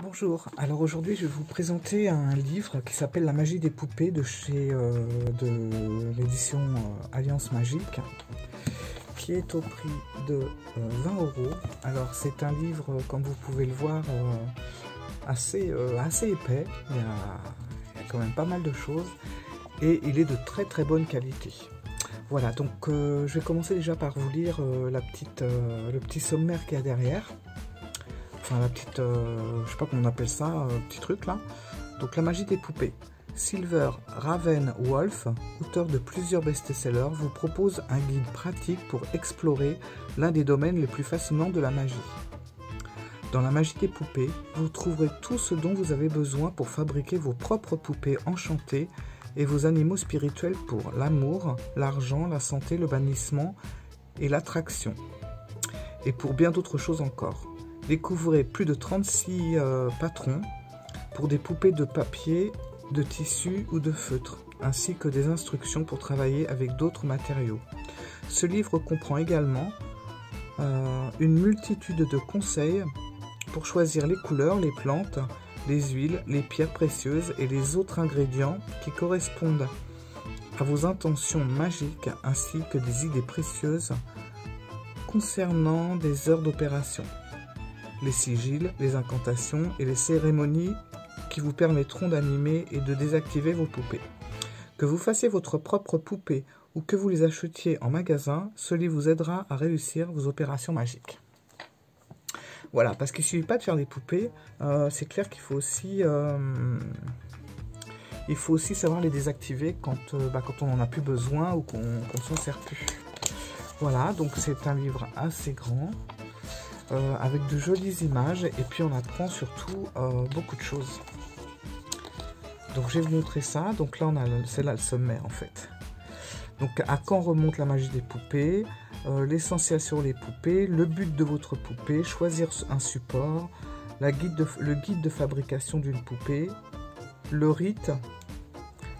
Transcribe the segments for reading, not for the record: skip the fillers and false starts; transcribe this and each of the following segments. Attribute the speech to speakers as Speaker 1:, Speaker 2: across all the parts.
Speaker 1: Bonjour, alors aujourd'hui je vais vous présenter un livre qui s'appelle La magie des poupées de chez de l'édition Alliance Magique, qui est au prix de 20 €. Alors c'est un livre, comme vous pouvez le voir, assez épais, il y a quand même pas mal de choses et il est de très très bonne qualité. Voilà, donc je vais commencer déjà par vous lire le petit sommaire qu'il y a derrière. Enfin, la petite, je sais pas comment on appelle ça, petit truc là. Donc, la magie des poupées. Silver Raven Wolf, auteur de plusieurs best-sellers, vous propose un guide pratique pour explorer l'un des domaines les plus fascinants de la magie. Dans la magie des poupées, vous trouverez tout ce dont vous avez besoin pour fabriquer vos propres poupées enchantées et vos animaux spirituels pour l'amour, l'argent, la santé, le bannissement et l'attraction. Et pour bien d'autres choses encore. Découvrez plus de 36 patrons pour des poupées de papier, de tissu ou de feutre, ainsi que des instructions pour travailler avec d'autres matériaux. Ce livre comprend également une multitude de conseils pour choisir les couleurs, les plantes, les huiles, les pierres précieuses et les autres ingrédients qui correspondent à vos intentions magiques, ainsi que des idées précieuses concernant des heures d'opération. Les sigils, les incantations et les cérémonies qui vous permettront d'animer et de désactiver vos poupées. Que vous fassiez votre propre poupée ou que vous les achetiez en magasin, ce livre vous aidera à réussir vos opérations magiques. Voilà, parce qu'il ne suffit pas de faire des poupées, c'est clair qu'il faut aussi, savoir les désactiver quand on n'en a plus besoin ou qu'on ne s'en sert plus. Voilà, donc c'est un livre assez grand. Avec de jolies images et puis on apprend surtout beaucoup de choses. Donc je vais vous montrer ça. Donc là c'est là le sommaire en fait. Donc à quand remonte la magie des poupées, l'essentiel sur les poupées, le but de votre poupée, choisir un support, le guide de fabrication d'une poupée, le rite,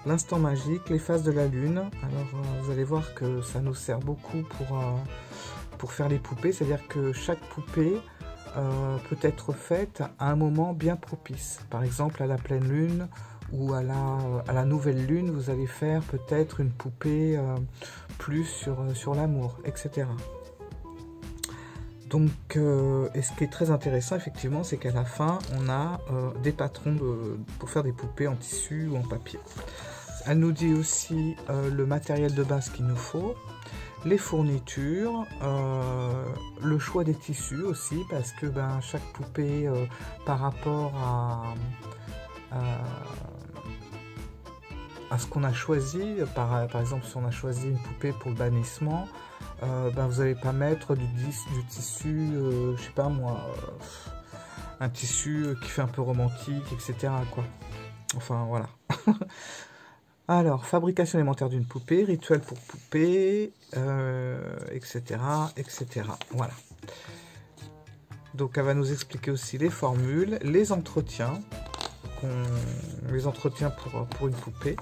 Speaker 1: l'instant magique, les phases de la lune. Alors vous allez voir que ça nous sert beaucoup pour faire les poupées, c'est-à-dire que chaque poupée peut être faite à un moment bien propice. Par exemple, à la pleine lune ou à la nouvelle lune, vous allez faire peut-être une poupée plus sur l'amour, etc. Donc, et ce qui est très intéressant, effectivement, c'est qu'à la fin, on a des patrons pour faire des poupées en tissu ou en papier. Elle nous dit aussi le matériel de base qu'il nous faut, les fournitures, le choix des tissus aussi, parce que chaque poupée par rapport à ce qu'on a choisi, par exemple si on a choisi une poupée pour le bannissement, vous n'allez pas mettre du tissu, je sais pas moi, un tissu qui fait un peu romantique, etc. quoi. Enfin voilà. Alors, fabrication élémentaire d'une poupée, rituel pour poupée, etc., etc. Voilà. Donc, elle va nous expliquer aussi les formules, les entretiens pour une poupée.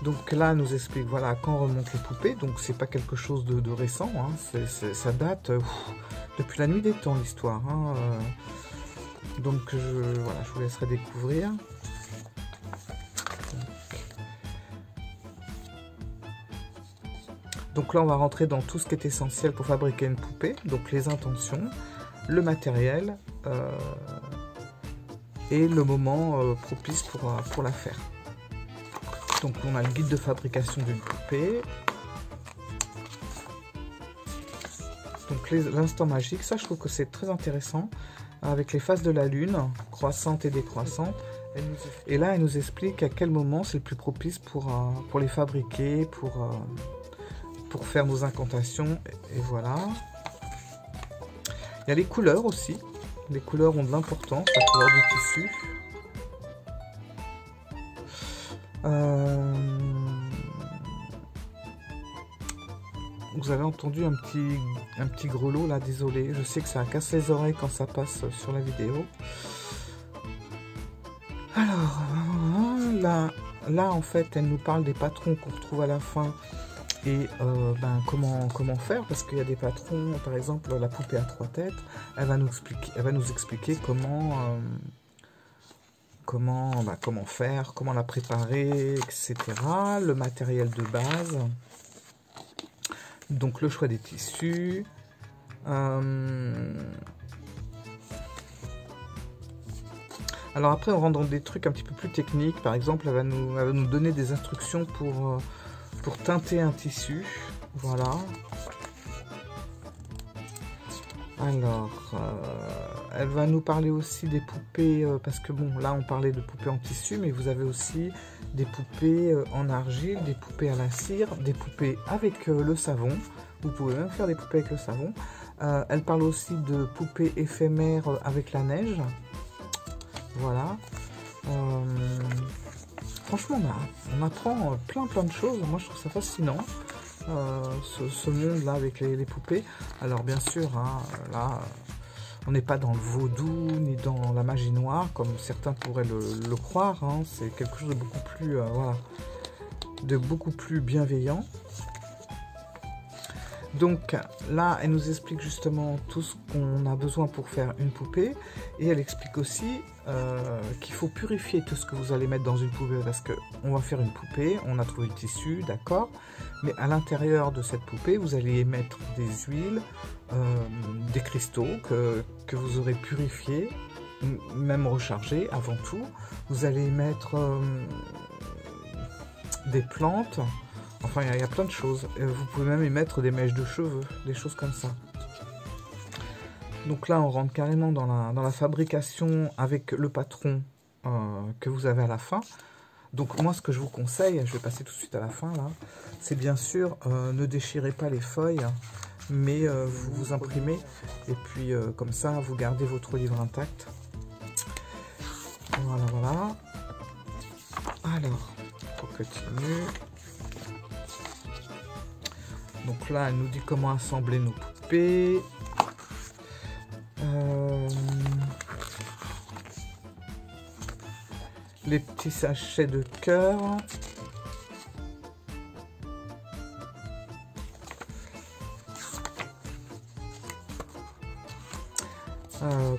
Speaker 1: Donc là, elle nous explique voilà quand remontent les poupées. Donc, c'est pas quelque chose de récent, hein, ça date depuis la nuit des temps l'histoire. Hein, donc, voilà, je vous laisserai découvrir. Donc là, on va rentrer dans tout ce qui est essentiel pour fabriquer une poupée. Donc les intentions, le matériel et le moment propice pour la faire. Donc on a le guide de fabrication d'une poupée. Donc l'instant magique, ça je trouve que c'est très intéressant. Avec les phases de la lune, croissante et décroissante. Et là, elle nous explique à quel moment c'est le plus propice pour les fabriquer, pour faire nos incantations, et voilà. Il y a les couleurs aussi. Les couleurs ont de l'importance, la couleur du tissu. Vous avez entendu un petit grelot là, désolé. Je sais que ça casse les oreilles quand ça passe sur la vidéo. Alors, là en fait, elle nous parle des patrons qu'on retrouve à la fin. Et comment faire, parce qu'il y a des patrons, par exemple la poupée à 3 têtes, elle va nous expliquer comment comment faire, comment la préparer, etc. Le matériel de base. Donc le choix des tissus. Alors après on rentre dans des trucs un petit peu plus techniques. Par exemple, elle va nous donner des instructions pour teinter un tissu. Voilà. Alors, elle va nous parler aussi des poupées, parce que bon, là on parlait de poupées en tissu, mais vous avez aussi des poupées en argile, des poupées à la cire, des poupées avec le savon. Vous pouvez même faire des poupées avec le savon. Elle parle aussi de poupées éphémères avec la neige. Voilà. Franchement, on apprend plein de choses. Moi, je trouve ça fascinant. Ce monde-là avec les poupées. Alors, bien sûr, hein, là, on n'est pas dans le vaudou ni dans la magie noire, comme certains pourraient le croire. Hein. C'est quelque chose de beaucoup plus, voilà, de beaucoup plus bienveillant. Donc là, elle nous explique justement tout ce qu'on a besoin pour faire une poupée. Et elle explique aussi qu'il faut purifier tout ce que vous allez mettre dans une poupée. Parce qu'on va faire une poupée, on a trouvé le tissu, d'accord. Mais à l'intérieur de cette poupée, vous allez mettre des huiles, des cristaux que vous aurez purifiés, même rechargés avant tout. Vous allez mettre des plantes. Enfin, il y a plein de choses. Vous pouvez même y mettre des mèches de cheveux, des choses comme ça. Donc là, on rentre carrément dans la fabrication avec le patron que vous avez à la fin. Donc moi, ce que je vous conseille, je vais passer tout de suite à la fin, là, c'est bien sûr, ne déchirez pas les feuilles, mais vous imprimez, et puis comme ça, vous gardez votre livre intact. Voilà, voilà. Alors, on continue. Donc là, elle nous dit comment assembler nos poupées. Les petits sachets de cœur.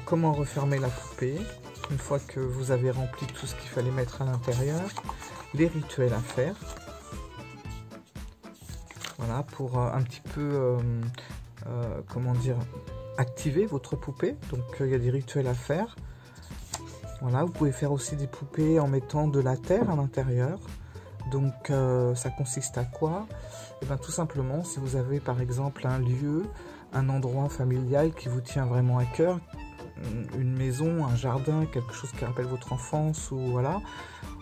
Speaker 1: Comment refermer la poupée une fois que vous avez rempli tout ce qu'il fallait mettre à l'intérieur. Les rituels à faire. Voilà, pour un petit peu, comment dire, activer votre poupée. Donc, il y a des rituels à faire. Voilà, vous pouvez faire aussi des poupées en mettant de la terre à l'intérieur. Donc, ça consiste à quoi? Et bien, tout simplement, si vous avez par exemple un lieu, un endroit familial qui vous tient vraiment à cœur, une maison, un jardin, quelque chose qui rappelle votre enfance, ou voilà,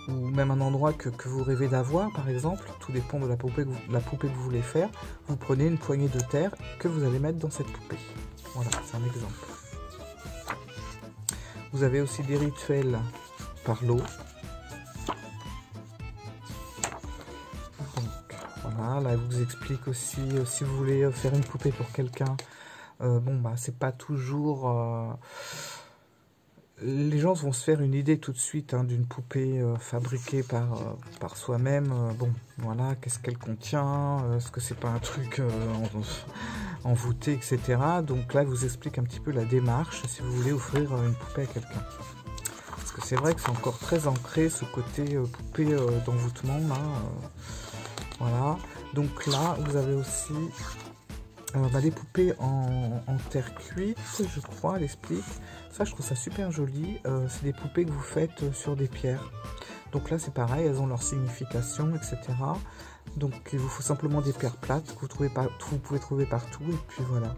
Speaker 1: ou même un endroit que vous rêvez d'avoir, par exemple, tout dépend de la poupée que vous voulez faire. Vous prenez une poignée de terre que vous allez mettre dans cette poupée. Voilà, c'est un exemple. Vous avez aussi des rituels par l'eau. Donc, voilà, là, elle vous explique aussi, si vous voulez faire une poupée pour quelqu'un, bon, bah, c'est pas toujours... les gens vont se faire une idée tout de suite hein, d'une poupée fabriquée par soi-même. Bon, voilà, qu'est-ce qu'elle contient, est-ce que c'est pas un truc envoûté, etc. Donc là, elle vous explique un petit peu la démarche si vous voulez offrir une poupée à quelqu'un. Parce que c'est vrai que c'est encore très ancré ce côté poupée d'envoûtement là. Voilà. Donc là, vous avez aussi les poupées en terre cuite, je crois, elle explique. Ça, je trouve ça super joli. C'est des poupées que vous faites sur des pierres. Donc là, c'est pareil, elles ont leur signification, etc. Donc, il vous faut simplement des pierres plates que vous pouvez trouver partout. Et puis voilà.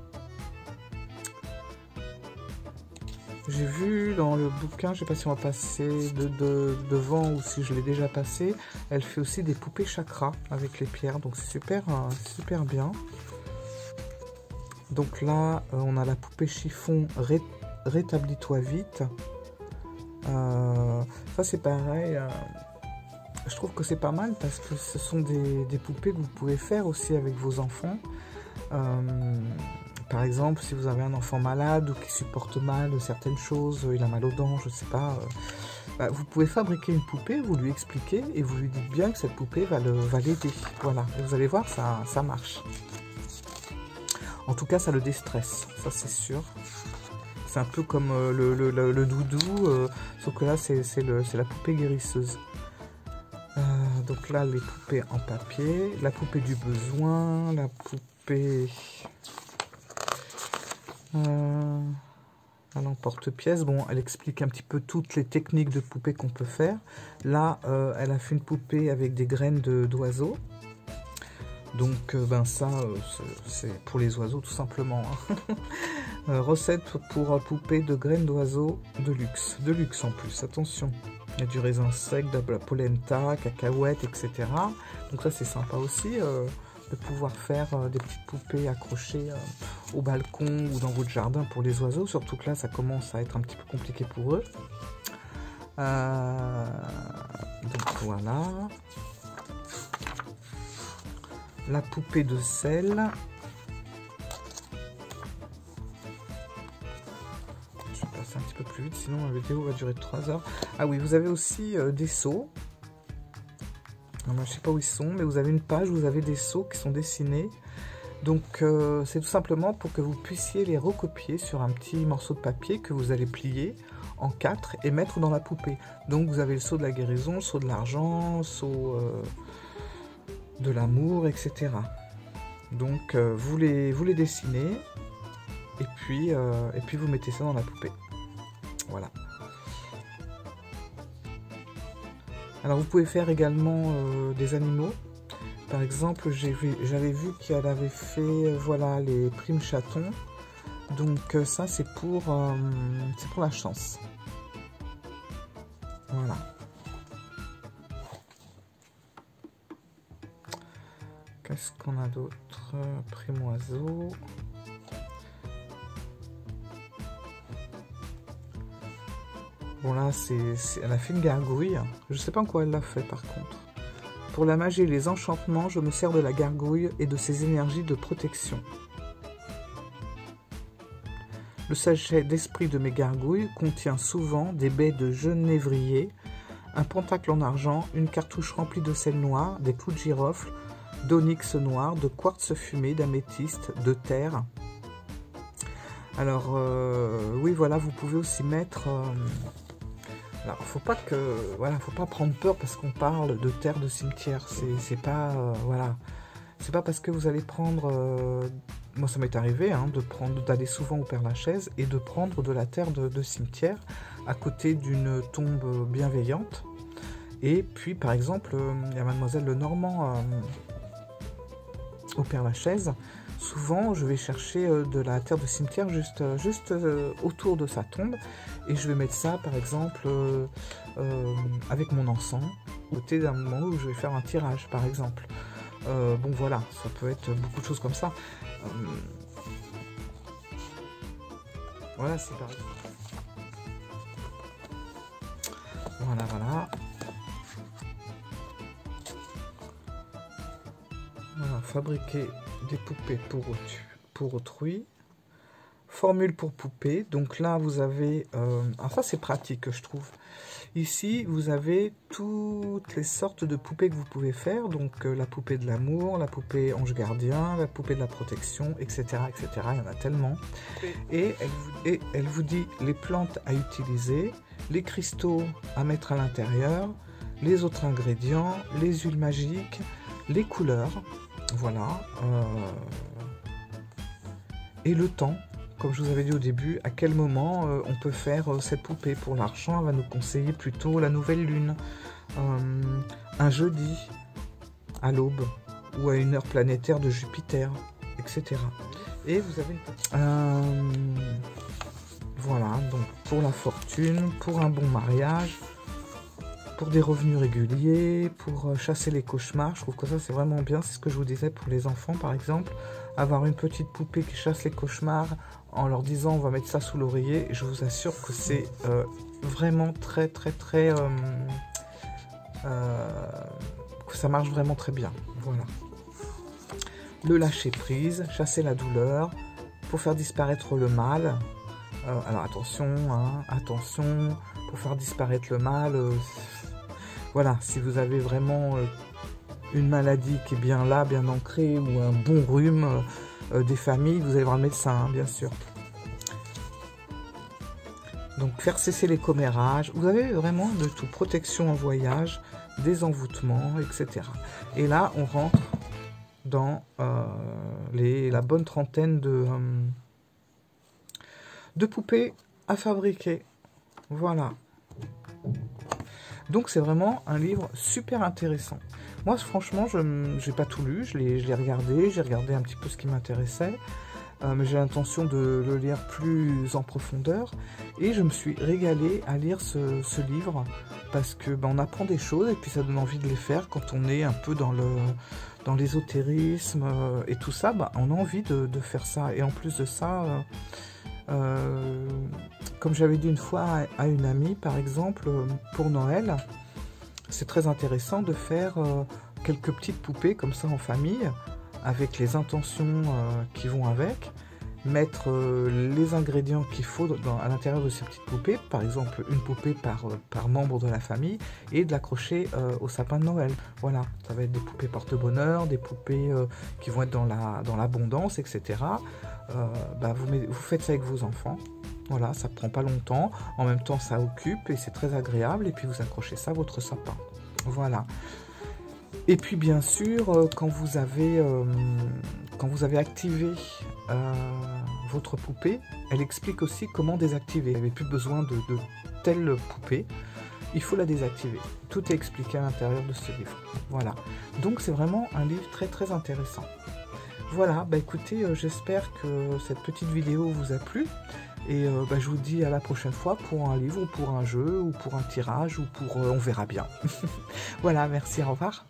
Speaker 1: J'ai vu dans le bouquin, je ne sais pas si on va passer devant ou si je l'ai déjà passé, elle fait aussi des poupées chakras avec les pierres. Donc, c'est super bien. Donc là, on a la poupée chiffon rétablis-toi vite. Ça, c'est pareil. Je trouve que c'est pas mal parce que ce sont des poupées que vous pouvez faire aussi avec vos enfants. Par exemple, si vous avez un enfant malade ou qui supporte mal certaines choses, il a mal aux dents, je sais pas. Vous pouvez fabriquer une poupée, vous lui expliquez et vous lui dites bien que cette poupée va l'aider. Voilà, et vous allez voir, ça marche. En tout cas, ça le déstresse, ça c'est sûr. C'est un peu comme le doudou, sauf que là c'est la poupée guérisseuse. Donc là les poupées en papier, la poupée du besoin, la poupée à l'emporte-pièce. Bon, elle explique un petit peu toutes les techniques de poupées qu'on peut faire. Là elle a fait une poupée avec des graines d'oiseaux. Donc ben ça c'est pour les oiseaux tout simplement. Recette pour poupée de graines d'oiseaux de luxe en plus, attention. Il y a du raisin sec, de la polenta, cacahuètes, etc. Donc ça c'est sympa aussi de pouvoir faire des petites poupées accrochées au balcon ou dans votre jardin pour les oiseaux. Surtout que là ça commence à être un petit peu compliqué pour eux. Donc voilà. La poupée de sel. Je vais passer un petit peu plus vite, sinon la vidéo va durer 3 heures. Ah oui, vous avez aussi des seaux. Alors, moi, je ne sais pas où ils sont, mais vous avez une page où vous avez des seaux qui sont dessinés. Donc c'est tout simplement pour que vous puissiez les recopier sur un petit morceau de papier que vous allez plier en 4 et mettre dans la poupée. Donc vous avez le seau de la guérison, le seau de l'argent, le seau de l'amour, etc. Donc vous les dessinez et puis vous mettez ça dans la poupée. Voilà. Alors vous pouvez faire également des animaux. Par exemple, j'avais vu qu'elle avait fait voilà les primes chatons. Donc ça c'est pour la chance. Voilà. Qu'est-ce qu'on a d'autre? Prime oiseau. Bon là, elle a fait une gargouille. Je sais pas en quoi elle l'a fait par contre. Pour la magie et les enchantements, je me sers de la gargouille et de ses énergies de protection. Le sachet d'esprit de mes gargouilles contient souvent des baies de genévrier, un pentacle en argent, une cartouche remplie de sel noir, des clous de girofle, d'onyx noir, de quartz fumé, d'améthyste, de terre. Alors oui voilà, vous pouvez aussi mettre alors faut pas prendre peur parce qu'on parle de terre de cimetière. C'est pas voilà, c'est pas parce que vous allez prendre moi ça m'est arrivé hein, d'aller souvent au Père-Lachaise et de prendre de la terre de cimetière à côté d'une tombe bienveillante. Et puis par exemple il y a Mademoiselle Lenormand au Père-Lachaise. Souvent, je vais chercher de la terre de cimetière juste autour de sa tombe et je vais mettre ça, par exemple, avec mon encens, au côté d'un moment où je vais faire un tirage, par exemple. Bon, voilà, ça peut être beaucoup de choses comme ça. Voilà, c'est pareil. Voilà, voilà. Voilà, fabriquer des poupées pour autrui. Formule pour poupée. Donc là, vous avez... alors ça, c'est pratique, je trouve. Ici, vous avez toutes les sortes de poupées que vous pouvez faire. Donc la poupée de l'amour, la poupée ange gardien, la poupée de la protection, etc. etc. Il y en a tellement. Et elle vous dit les plantes à utiliser, les cristaux à mettre à l'intérieur, les autres ingrédients, les huiles magiques, les couleurs. Voilà. Et le temps, comme je vous avais dit au début, à quel moment on peut faire cette poupée. Pour l'argent, elle va nous conseiller plutôt la nouvelle lune, un jeudi, à l'aube, ou à une heure planétaire de Jupiter, etc. Et vous avez voilà, donc pour la fortune, pour un bon mariage, pour des revenus réguliers, pour chasser les cauchemars. Je trouve que ça c'est vraiment bien, c'est ce que je vous disais pour les enfants par exemple, avoir une petite poupée qui chasse les cauchemars en leur disant on va mettre ça sous l'oreiller, je vous assure que c'est vraiment très que ça marche vraiment très bien. Voilà. Le lâcher prise, chasser la douleur, pour faire disparaître le mal. Alors attention, hein, attention, pour faire disparaître le mal. Voilà, si vous avez vraiment une maladie qui est bien là, bien ancrée, ou un bon rhume des familles, vous allez voir le médecin, hein, bien sûr. Donc faire cesser les commérages, vous avez vraiment de tout, protection en voyage, des envoûtements, etc. Et là, on rentre dans la bonne trentaine de poupées à fabriquer. Voilà. Donc c'est vraiment un livre super intéressant. Moi, franchement, je n'ai pas tout lu, je l'ai regardé, j'ai regardé un petit peu ce qui m'intéressait. Mais j'ai l'intention de le lire plus en profondeur et je me suis régalée à lire ce livre parce que on apprend des choses et puis ça donne envie de les faire quand on est un peu dans l'ésotérisme et tout ça, on a envie de faire ça. Et en plus de ça, comme j'avais dit une fois à une amie, par exemple, pour Noël, c'est très intéressant de faire quelques petites poupées comme ça en famille, avec les intentions qui vont avec, mettre les ingrédients qu'il faut à l'intérieur de ces petites poupées, par exemple une poupée par membre de la famille, et de l'accrocher au sapin de Noël. Voilà, ça va être des poupées porte-bonheur, des poupées qui vont être dans l'abondance, etc. Vous faites ça avec vos enfants. Voilà, ça prend pas longtemps, en même temps ça occupe et c'est très agréable, et puis vous accrochez ça à votre sapin. Voilà. Et puis bien sûr, quand vous avez activé votre poupée, elle explique aussi comment désactiver. Vous n'avez plus besoin de telle poupée, il faut la désactiver. Tout est expliqué à l'intérieur de ce livre. Voilà. Donc c'est vraiment un livre très très intéressant. Voilà, écoutez, j'espère que cette petite vidéo vous a plu. Et je vous dis à la prochaine fois pour un livre, ou pour un jeu, ou pour un tirage, ou pour... on verra bien. Voilà, merci, au revoir.